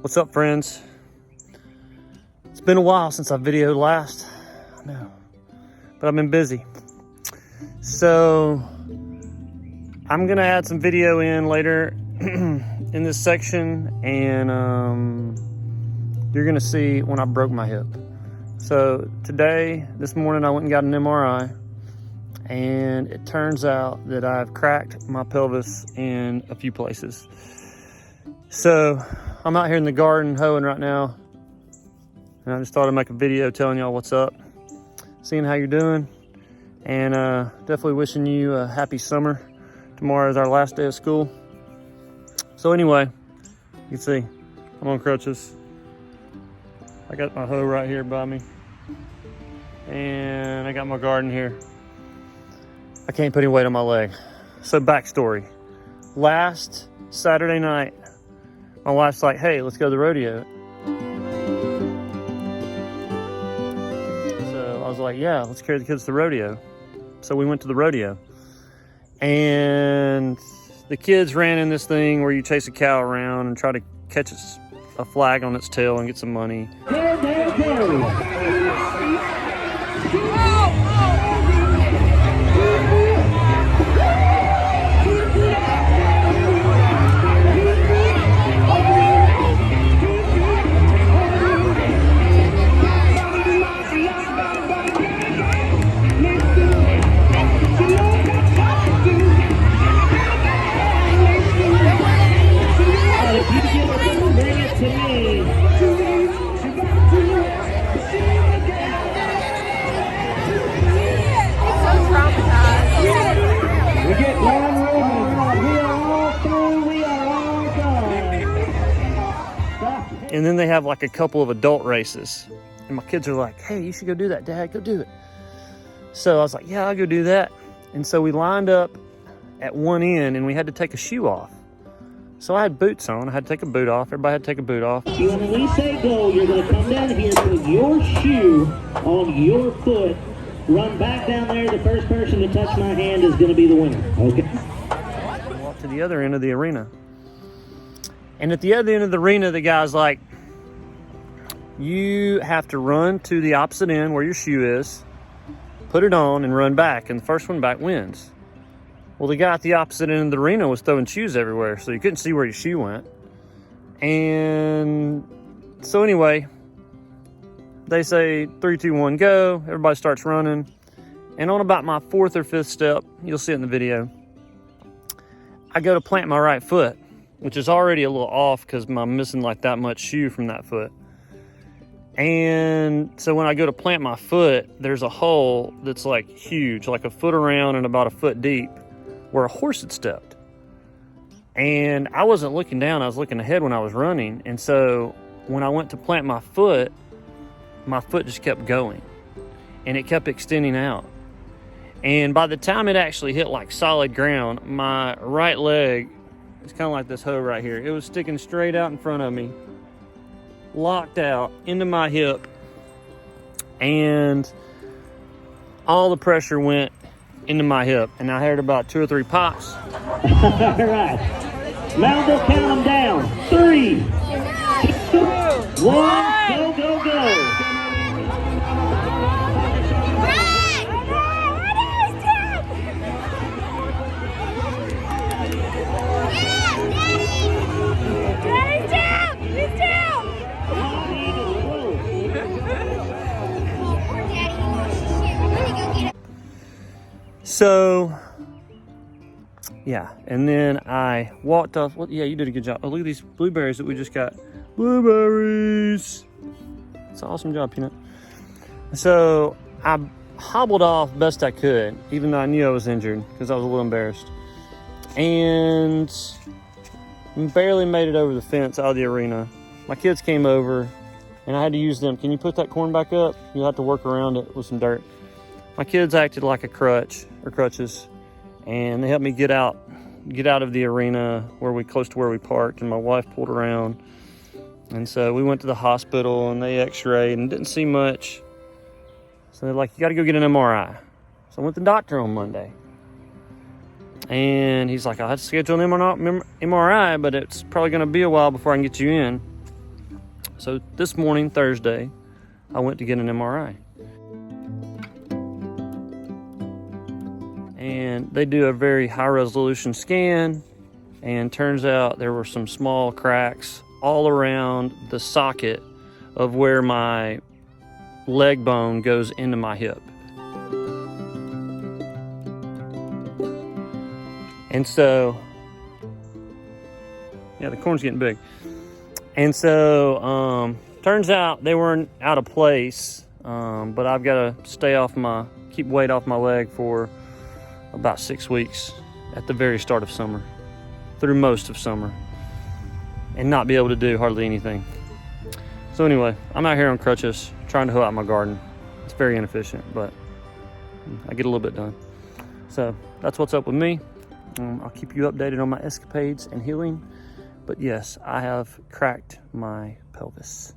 What's up, friends? It's been a while since I videoed last. I know, but I've been busy. So I'm gonna add some video in later in this section, and you're gonna see when I broke my hip. So this morning I went and got an MRI, and it turns out that I've cracked my pelvis in a few places. So I'm out here in the garden hoeing right now, and I just thought I'd make a video telling y'all what's up, seeing how you're doing, and definitely wishing you a happy summer. Tomorrow is our last day of school. So anyway, you can see I'm on crutches. I got my hoe right here by me, and I got my garden here. I can't put any weight on my leg. So backstory, last Saturday night, my wife's like, hey, let's go to the rodeo. So I was like, yeah, let's carry the kids to the rodeo. So we went to the rodeo. And the kids ran in this thing where you chase a cow around and try to catch a flag on its tail and get some money. And then they have like a couple of adult races. And my kids are like, hey, you should go do that, Dad, go do it. So I was like, yeah, I'll go do that. And so we lined up at one end, and we had to take a shoe off. So I had boots on. I had to take a boot off. Everybody had to take a boot off. When we say go, you're going to come down here, put your shoe on your foot, run back down there. The first person to touch my hand is going to be the winner. Okay? Walk to the other end of the arena. And at the other end of the arena, the guy's like, you have to run to the opposite end where your shoe is, put it on, and run back. And the first one back wins. Well, the guy at the opposite end of the arena was throwing shoes everywhere, so you couldn't see where your shoe went. And so anyway, they say 3, 2, 1, go. Everybody starts running. And on about my 4th or 5th step, you'll see it in the video, I go to plant my right foot, which is already a little off because I'm missing like that much shoe from that foot. And so when I go to plant my foot, there's a hole that's like huge, like a foot around and about a foot deep, where a horse had stepped. And I wasn't looking down, I was looking ahead when I was running. And so when I went to plant my foot just kept going, and it kept extending out. And by the time it actually hit like solid ground, my right leg, it's kind of like this hoe right here, it was sticking straight out in front of me, locked out into my hip, and all the pressure went into my hip, and I heard about 2 or 3 pops. All right. Now we'll count them down. 3, 2, 1, go, go, go. So, yeah, and then I walked off. Well, yeah, you did a good job. Oh, look at these blueberries that we just got. Blueberries. It's an awesome job, Peanut. So I hobbled off best I could, even though I knew I was injured, because I was a little embarrassed. And barely made it over the fence out of the arena. My kids came over, and I had to use them. Can you put that corn back up? You'll have to work around it with some dirt. My kids acted like a crutch, or crutches, and they helped me get out of the arena close to where we parked, and my wife pulled around. And so we went to the hospital, and they x-rayed and didn't see much. So they're like, you got to go get an MRI. So I went to the doctor on Monday. And he's like, I'll have to schedule an MRI, but it's probably going to be a while before I can get you in. So this morning, Thursday, I went to get an MRI. And they do a very high resolution scan, and turns out there were some small cracks all around the socket of where my leg bone goes into my hip. And so, yeah, the corn's getting big. And so, turns out they weren't out of place, but I've got to keep weight off my leg for about 6 weeks at the very start of summer, through most of summer, and not be able to do hardly anything. So anyway, I'm out here on crutches trying to hoe out my garden. It's very inefficient, but I get a little bit done. So that's what's up with me. I'll keep you updated on my escapades and healing. But yes, I have cracked my pelvis.